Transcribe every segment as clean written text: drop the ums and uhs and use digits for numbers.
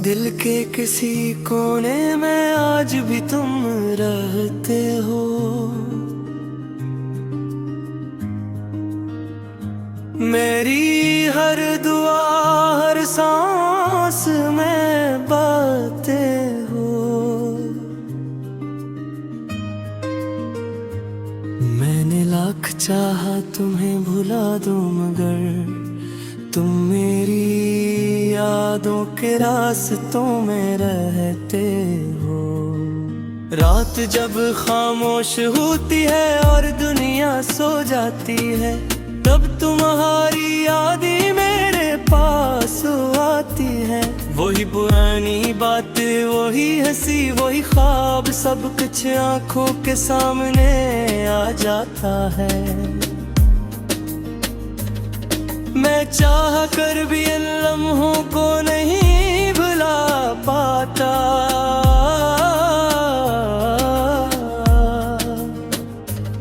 दिल के किसी कोने में आज भी तुम रहते हो। मेरी हर दुआ हर सांस में बातें हो। मैंने लाख चाहा तुम्हें भुला दूं मगर तुम मेरी यादों के रास्तों में रहते हो। रात जब खामोश होती है और दुनिया सो जाती है तब तुम्हारी यादें मेरे पास आती है। वही पुरानी बातें वही हंसी वही ख्वाब सब कुछ आंखों के सामने आ जाता है। मैं चाह कर भी इन लम्हों को नहीं भुला पाता।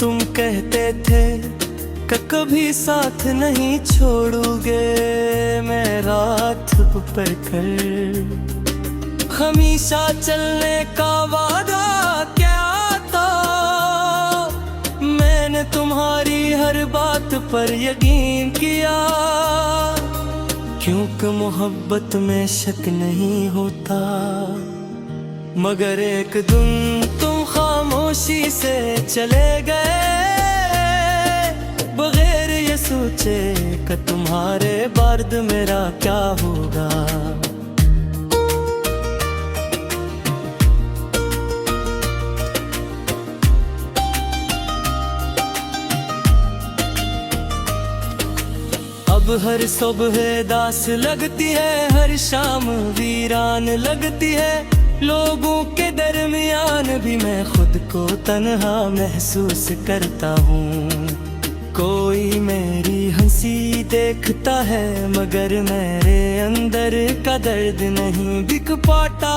तुम कहते थे कि कभी साथ नहीं छोड़ोगे मेरा थुप पर कर। हमेशा चलने का वादा क्या था। मैंने तुम्हारी हर बात पर यकीन किया क्योंकि मोहब्बत में शक नहीं होता। मगर एक दिन तुम खामोशी से चले गए बगैर ये सोचे कि तुम्हारे बाद मेरा क्या होगा। अब हर सुबह दास लगती है हर शाम वीरान लगती है। लोगों के दरमियान भी मैं खुद को तन्हा महसूस करता हूँ। कोई मेरी हंसी देखता है मगर मेरे अंदर का दर्द नहीं दिख पाता।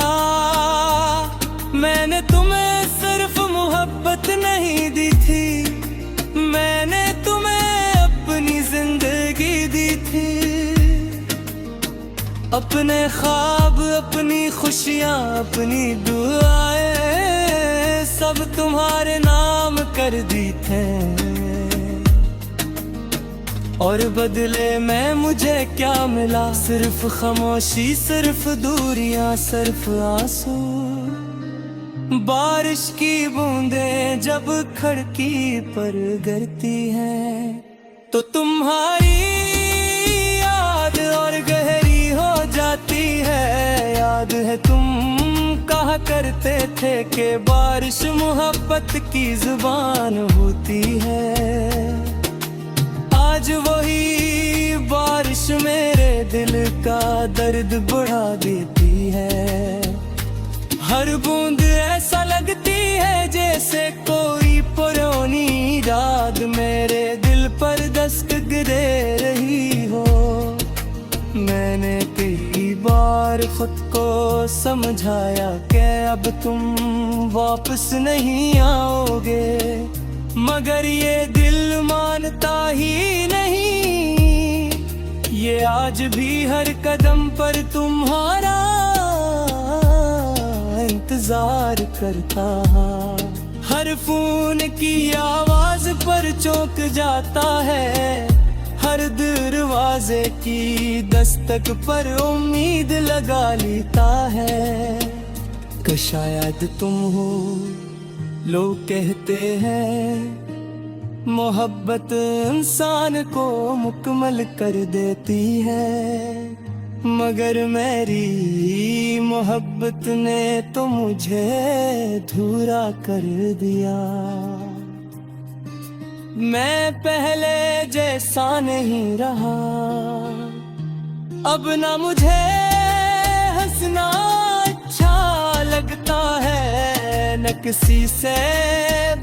मैंने तुम्हें सिर्फ मोहब्बत नहीं दी थी, मैंने तुम्हें अपनी जिंदगी दी थी। अपने ख्वाब अपनी खुशियाँ अपनी दुआएं सब तुम्हारे नाम कर दी थे। और बदले में मुझे क्या मिला, सिर्फ खामोशी सिर्फ दूरियां सिर्फ आंसू। बारिश की बूंदें जब खिड़की पर गिरती हैं तो तुम्हारी याद और गहरी हो जाती है। याद है तुम कहा करते थे कि बारिश मोहब्बत की जुबान होती है। आज वही बारिश मेरे दिल का दर्द बढ़ा देती है। हर बूंद ऐसा लगती है जैसे कोई पुरानी याद मेरे दिल पर दस्तक दे रही हो। मैंने कई बार खुद को समझाया कि अब तुम वापस नहीं आओगे मगर ये दिल मानता ही नहीं। ये आज भी हर कदम पर तुम्हारा इंतजार करता। हर फोन की आवाज पर चौंक जाता है, हर दरवाजे की दस्तक पर उम्मीद लगा लेता है कि शायद तुम हो। लोग कहते हैं मोहब्बत इंसान को मुकम्मल कर देती है मगर मेरी मोहब्बत ने तो मुझे अधूरा कर दिया। मैं पहले जैसा नहीं रहा, अब ना मुझे हंसना अच्छा लगता है न किसी से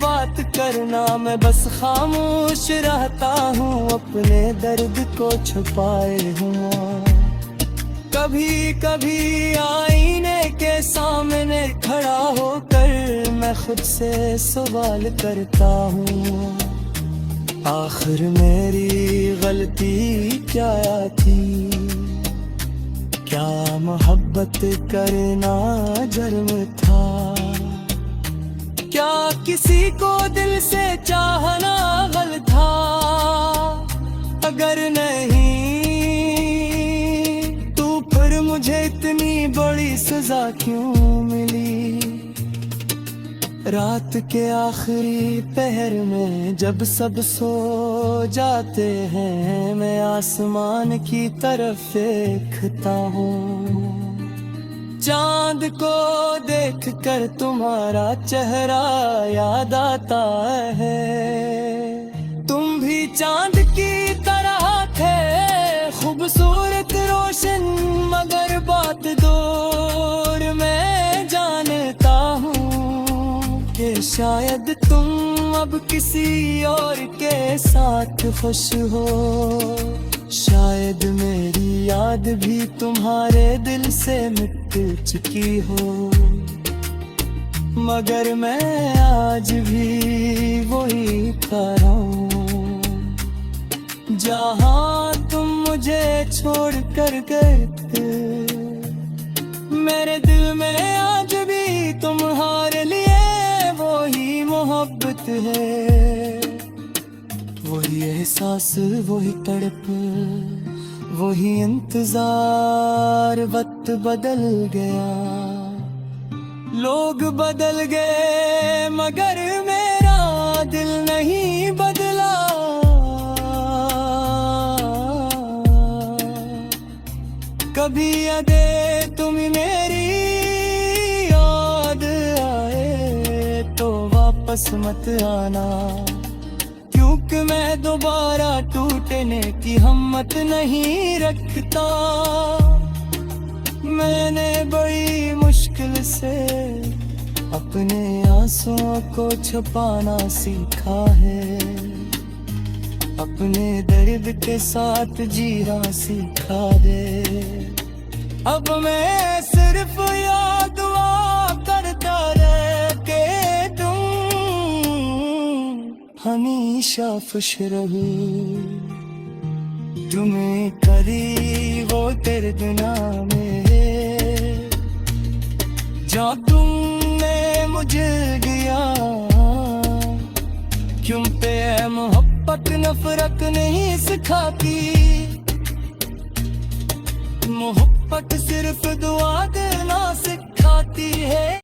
बात करना। मैं बस खामोश रहता हूँ अपने दर्द को छुपाए हुआ। कभी कभी आईने के सामने खड़ा होकर मैं खुद से सवाल करता हूँ आखिर मेरी गलती क्या थी। क्या मोहब्बत करना जुर्म था, क्या किसी को दिल से चाहना गलत था। अगर नहीं तो फिर मुझे इतनी बड़ी सजा क्यों मिली। रात के आखिरी पहर में जब सब सो जाते हैं, मैं आसमान की तरफ देखता हूँ। चांद को देखकर तुम्हारा चेहरा याद आता है। तुम भी चांद की तरह थे, खूबसूरत रोशन मगर बात दूर। मैं जानता हूँ कि शायद तुम अब किसी और के साथ खुश हो। शायद मेरी याद भी तुम्हारे दिल से मिट चुकी हो, मगर मैं आज भी वही खड़ा हूँ जहाँ तुम मुझे छोड़ कर गए थे। मेरे दिल में आज भी तुम्हारे लिए वही मोहब्बत है, वही एहसास, वही तड़प, वही इंतजार। वक्त बदल गया, लोग बदल गए, मगर मेरा दिल नहीं बदला। कभी यादे तुम्हें मेरी याद आए तो वापस मत आना, क्योंकि मैं दोबारा टूटने की हिम्मत नहीं रखता। मैंने बड़ी मुश्किल से अपने आंसुओं को छुपाना सीखा है, अपने दर्द के साथ जीना सीखा दे। अब मैं सिर्फ याद दुआ करता रह के तुम हमेशा खुश रहो। तुम्हें करी वो तेरे दुनिया में जो तुमने मुझे दिया। क्यों पे मोहब्बत नफरत नहीं सिखाती, मोहब्बत सिर्फ दुआ देना सिखाती है।